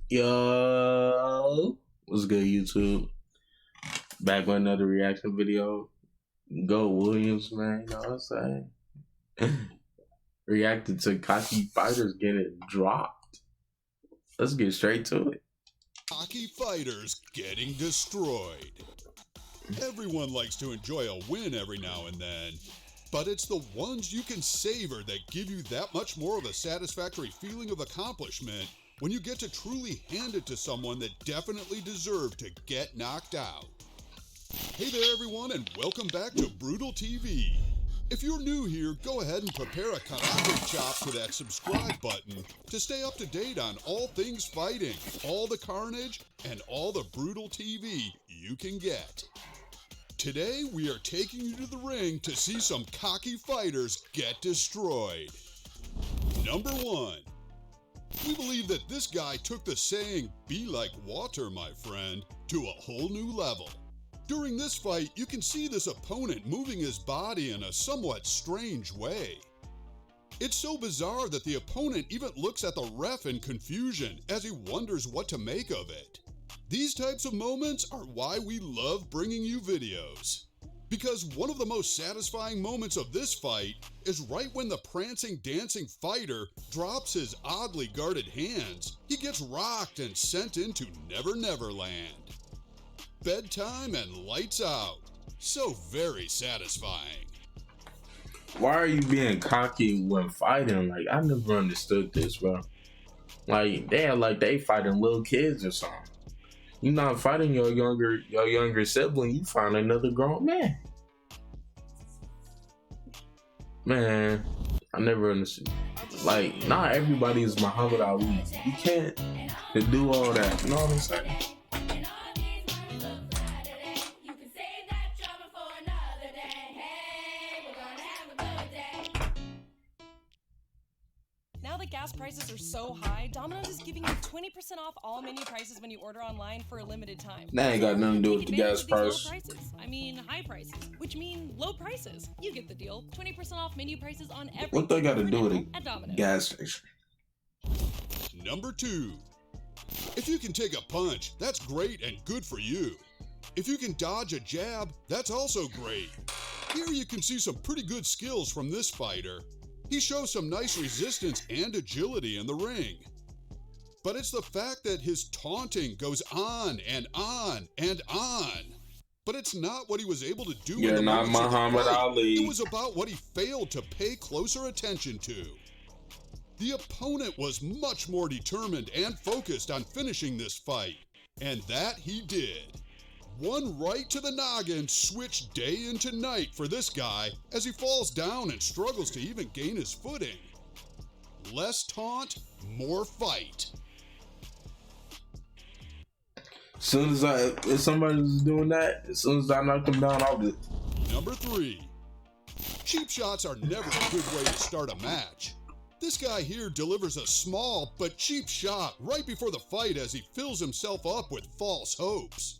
Yo, what's good, YouTube? Back with another reaction video. Go Williams, man. You know what I'm saying? Reacted to cocky fighters getting dropped. Let's get straight to it. Cocky fighters getting destroyed. Everyone likes to enjoy a win every now and then, but it's the ones you can savor that give you that much more of a satisfactory feeling of accomplishment when you get to truly hand it to someone that definitely deserved to get knocked out. Hey there everyone, and welcome back to Brutal TV. If you're new here, go ahead and prepare a karate chop to that subscribe button to stay up to date on all things fighting, all the carnage, and all the Brutal TV you can get. Today we are taking you to the ring to see some cocky fighters get destroyed. Number 1. We believe that this guy took the saying, "Be like water, my friend," to a whole new level. During this fight, you can see this opponent moving his body in a somewhat strange way. It's so bizarre that the opponent even looks at the ref in confusion as he wonders what to make of it. These types of moments are why we love bringing you videos. Because one of the most satisfying moments of this fight is right when the prancing, dancing fighter drops his oddly guarded hands, he gets rocked and sent into Never Never Land. Bedtime and lights out. So very satisfying. Why are you being cocky when fighting? Like, I never understood this, bro. Like, they fighting little kids or something. You're not fighting your younger sibling, you find another grown man. Man, I never understood. Like, not everybody is Muhammad Ali. You can't do all that. You know what I'm saying? Now that gas prices are so high, Domino's is giving you 20% off all menu prices when you order online for a limited time. That ain't got nothing to do with the gas price. High prices, which mean low prices. You get the deal. 20% off menu prices on everything. What they got to do with a gas station? Number 2. If you can take a punch, that's great and good for you. If you can dodge a jab, that's also great. Here you can see some pretty good skills from this fighter. He shows some nice resistance and agility in the ring. But it's the fact that his taunting goes on and on and on. But it's not what he was able to do. You're not Muhammad Ali. It was about what he failed to pay closer attention to. The opponent was much more determined and focused on finishing this fight. And that he did. One right to the noggin switched day into night for this guy as he falls down and struggles to even gain his footing. Less taunt, more fight. If somebody's doing that, as soon as I knock them down, I'll do it. Number 3. Cheap shots are never a good way to start a match. This guy here delivers a small but cheap shot right before the fight as he fills himself up with false hopes.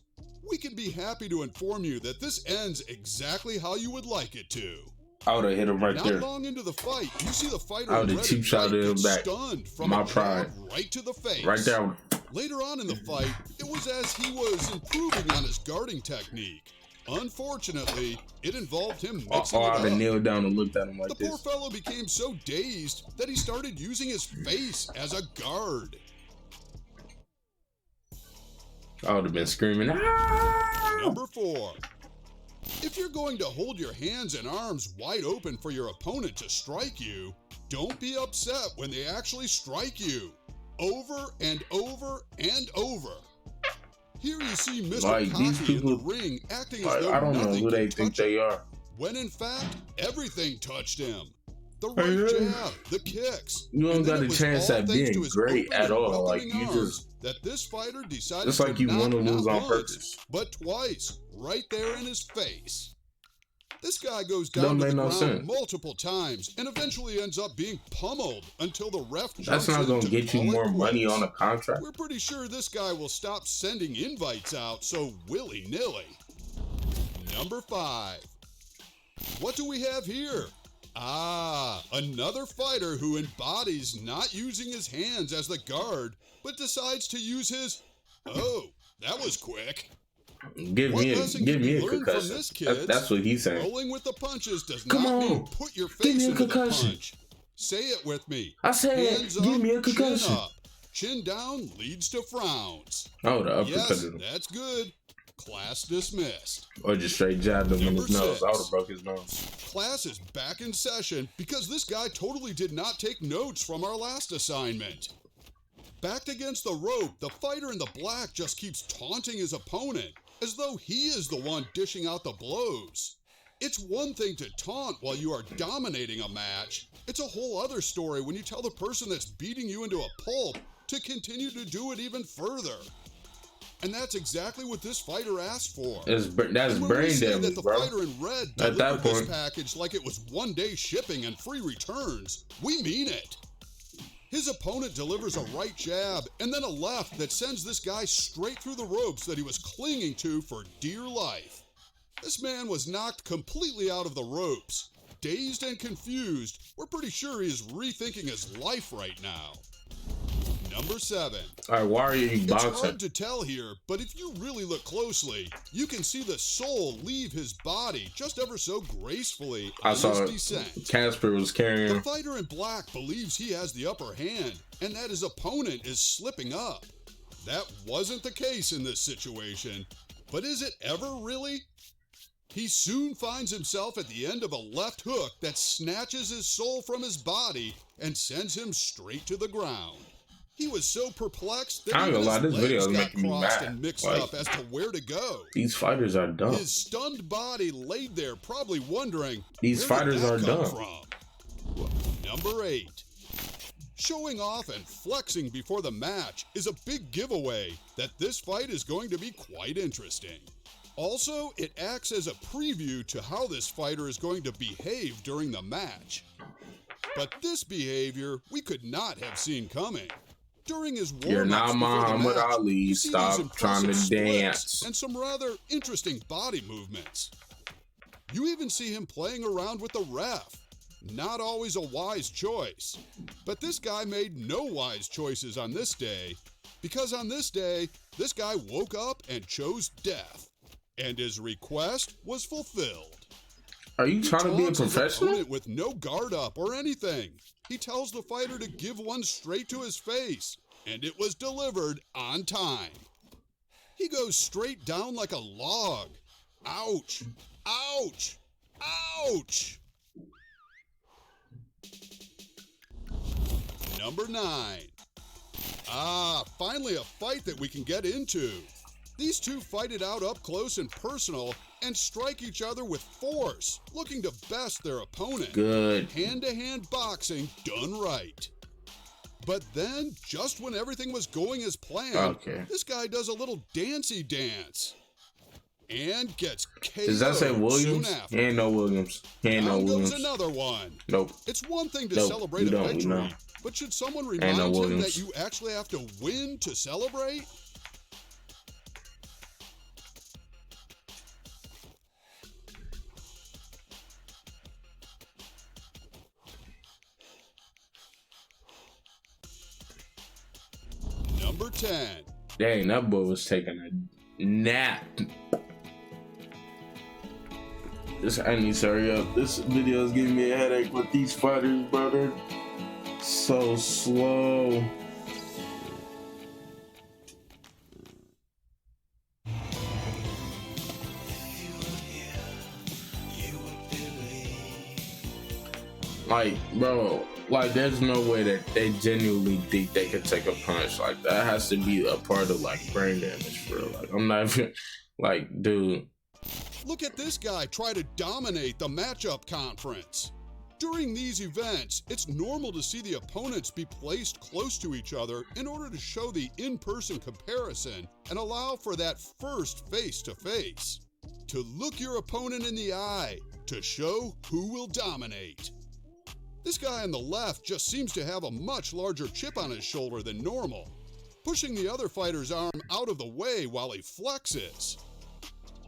We can be happy to inform you that this ends exactly how you would like it to. I would have hit him right there. Not long into the fight, you see the fighter I would have cheap shot him back. Stunned from My a pride. jab right to the face. Right there. Later on in the fight, it was as he was improving on his guarding technique. Unfortunately, it involved him mixing it I would have up. kneeled down and looked at him like The poor fellow became so dazed that he started using his face as a guard. I would have been screaming. Ah! Number 4. If you're going to hold your hands and arms wide open for your opponent to strike you, don't be upset when they actually strike you. Over and over and over. Here you see Mr. Like, Cocky these people, in the ring acting as though I don't know nothing who they can think touch they him, are. when in fact, everything touched him. The right jab, the kicks. You don't got a chance at being great at all. Like, you just that this fighter decided just like to you knock want to lose not on once, purpose. but twice, right there in his face. This guy goes down Don't to the make no ground sense. multiple times and eventually ends up being pummeled until the ref That's jumps not in gonna to get you call it more money quits. on a contract. We're pretty sure this guy will stop sending invites out so willy-nilly. Number 5. What do we have here? Ah, another fighter who embodies not using his hands as the guard, but decides to use his... Oh, that was quick. Give What me lesson a can be learned from concussion. this, kids? That's what he's saying. Rolling with the punches does Come not mean on, put your give me face a into the concussion. punch. Say it with me. I said, Hands give up, me a concussion. chin up. Chin down leads to frowns. Oh, the uppercut. Yes, that's good. Class dismissed. Or just straight jabbed him in his Number nose. 6. I would have broke his nose. Class is back in session because this guy totally did not take notes from our last assignment. Backed against the rope, the fighter in the black just keeps taunting his opponent as though he is the one dishing out the blows. It's one thing to taunt while you are dominating a match. It's a whole other story when you tell the person that's beating you into a pulp to continue to do it even further. And that's exactly what this fighter asked for. That's brain damage, that the bro. fighter in red At that delivered this point, package like it was one-day shipping and free returns. We mean it. His opponent delivers a right jab and then a left that sends this guy straight through the ropes that he was clinging to for dear life. This man was knocked completely out of the ropes. Dazed and confused, we're pretty sure he is rethinking his life right now. Number 7. all right, why are you It's boxing? hard to tell here, but if you really look closely, you can see the soul leave his body just ever so gracefully I on saw his it. descent. Casper was The carrying. fighter in black believes he has the upper hand and that his opponent is slipping up. That wasn't the case in this situation, but is it ever really? He soon finds himself at the end of a left hook that snatches his soul from his body and sends him straight to the ground. He was so perplexed that I ain't even gonna lie, his this video legs is got making me crossed mad. and mixed Like, up as to where to go. These fighters are dumb. His stunned body laid there, probably wondering, These where fighters did that are come dumb. from? Number 8. Showing off and flexing before the match is a big giveaway that this fight is going to be quite interesting. Also, it acts as a preview to how this fighter is going to behave during the match. But this behavior we could not have seen coming. During his warm-ups You're not before the Muhammad match, Ali. you see Stop these trying to impressive splits dance. and some rather interesting body movements. You even see him playing around with the ref. Not always a wise choice. But this guy made no wise choices on this day, because on this day, this guy woke up and chose death. And his request was fulfilled. Are you trying to be a Taunts his professional? opponent with no guard up or anything. He tells the fighter to give one straight to his face, and it was delivered on time. He goes straight down like a log. Ouch! Ouch! Ouch! Number 9. Ah, finally a fight that we can get into. These two fight it out up close and personal and strike each other with force, looking to best their opponent. Good. Hand-to-hand boxing done right. But then, just when everything was going as planned, Okay. this guy does a little dancey dance. And gets KO'd Does that say Williams? soon after. He ain't no Williams. He ain't no Down goes Williams. another one. Nope. It's one thing to Nope, celebrate you a don't, victory, you know. but should someone no remind him Williams. that you actually have to win to celebrate? Number 10. Dang, that boy was taking a nap. I need to hurry up. This video is giving me a headache with these fighters, brother. So slow. Like, bro, like, there's no way that they genuinely think they can take a punch. Like, that has to be a part of, like, brain damage, for real. Like, I'm not even, like, dude. Look at this guy try to dominate the matchup conference. During these events, it's normal to see the opponents be placed close to each other in order to show the in-person comparison and allow for that first face-to-face. To look your opponent in the eye, to show who will dominate. This guy on the left just seems to have a much larger chip on his shoulder than normal, pushing the other fighter's arm out of the way while he flexes.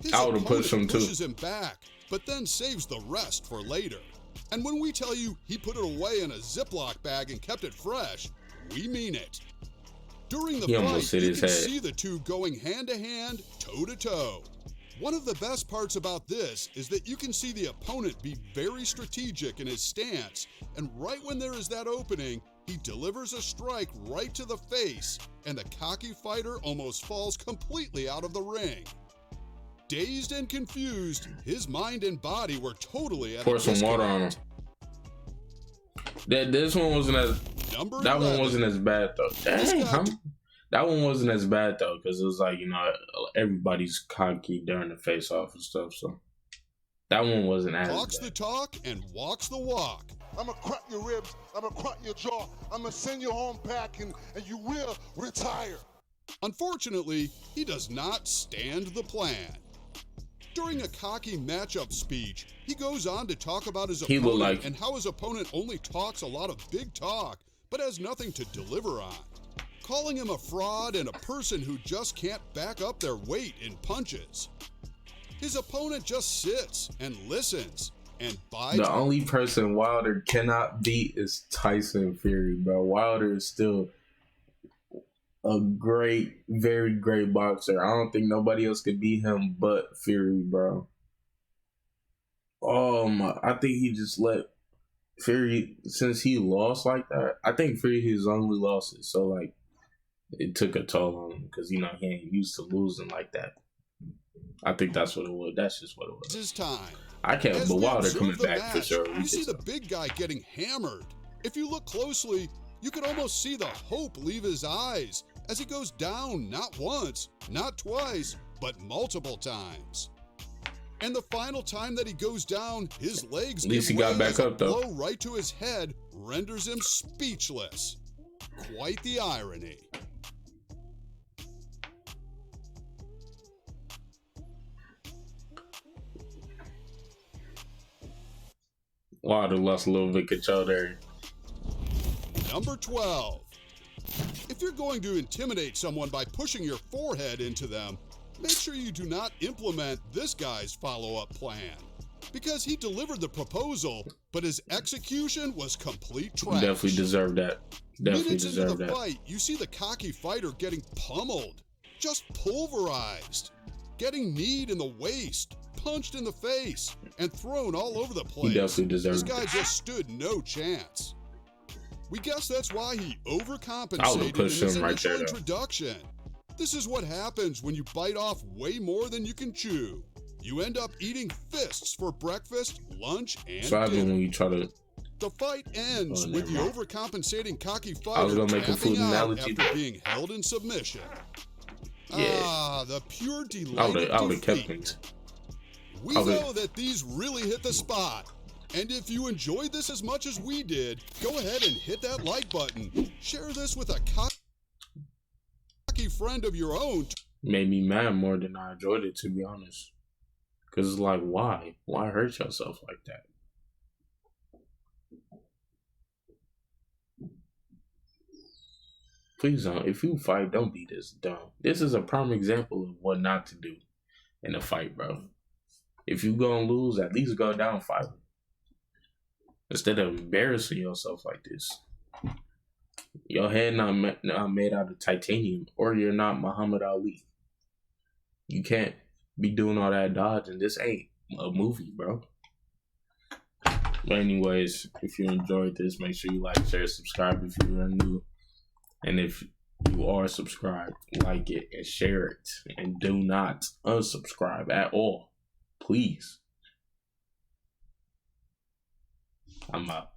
His I would've opponent pushed him too. pushes him back, but then saves the rest for later. And when we tell you he put it away in a Ziploc bag and kept it fresh, we mean it. During the fight, you can see the two going hand to hand, toe to toe. One of the best parts about this is that you can see the opponent be very strategic in his stance, and right when there is that opening, he delivers a strike right to the face, and the cocky fighter almost falls completely out of the ring. Dazed and confused, his mind and body were totally at pour some water on him. This one wasn't as that one wasn't as bad though. Dang, that one wasn't as bad though, because it was like, you know, everybody's cocky during the face off and stuff. So that one wasn't as talks bad. The talk and walks the walk. I'm gonna crack your ribs, I'm gonna crack your jaw, I'm gonna send you home packing, and you will retire. Unfortunately, he does not stand the plan. During a cocky matchup speech, he goes on to talk about his opponent and how his opponent only talks a lot of big talk, but has nothing to deliver on, calling him a fraud and a person who just can't back up their weight in punches. His opponent just sits and listens and buys. The only person Wilder cannot beat is Tyson Fury, bro. Wilder is still a great, very great boxer. I don't think nobody else could beat him but Fury, bro. Oh my! I think he just let Fury, since he lost like that. I think Fury his only losses, so like it took a toll on him because, you know, he ain't used to losing like that. I think that's what it was. That's just what it was. His time. I can't, but Wilder coming back for sure. You see the big guy getting hammered. If you look closely, you can almost see the hope leave his eyes as he goes down not once, not twice, but multiple times. And the final time that he goes down, his legs at least he got back up though. Blow right to his head renders him speechless. Quite the irony. Wilder lost a little bit of control there. Number 12. If you're going to intimidate someone by pushing your forehead into them, make sure you do not implement this guy's follow-up plan. Because he delivered the proposal, but his execution was complete trash. Definitely deserved that. Definitely deserved that. Minutes into the fight, you see the cocky fighter getting pummeled, just pulverized, getting kneed in the waist, punched in the face, and thrown all over the place. He definitely deserved it. This guy just stood no chance. We guess that's why he overcompensated in his initial introduction. This is what happens when you bite off way more than you can chew. You end up eating fists for breakfast, lunch, and dinner. When you try to... The fight ends with the overcompensating cocky fighter I was gonna make a food analogy after being held in submission. Yeah. Ah, the pure delight I would of have kept defeat. him. We know that these really hit the spot. And if you enjoyed this as much as we did, go ahead and hit that like button. Share this with a cocky friend of your own. Made me mad more than I enjoyed it, to be honest. Because it's like, why? Why hurt yourself like that? Please don't. If you fight, don't be this dumb. This is a prime example of what not to do in a fight, bro. If you gonna lose, at least go down fighting. Instead of embarrassing yourself like this. Your head not made out of titanium, or you're not Muhammad Ali. You can't be doing all that dodging. This ain't a movie, bro. But anyways, if you enjoyed this, make sure you like, share, subscribe if you're new. And if you are subscribed, like it and share it. And do not unsubscribe at all. Please. I'm out.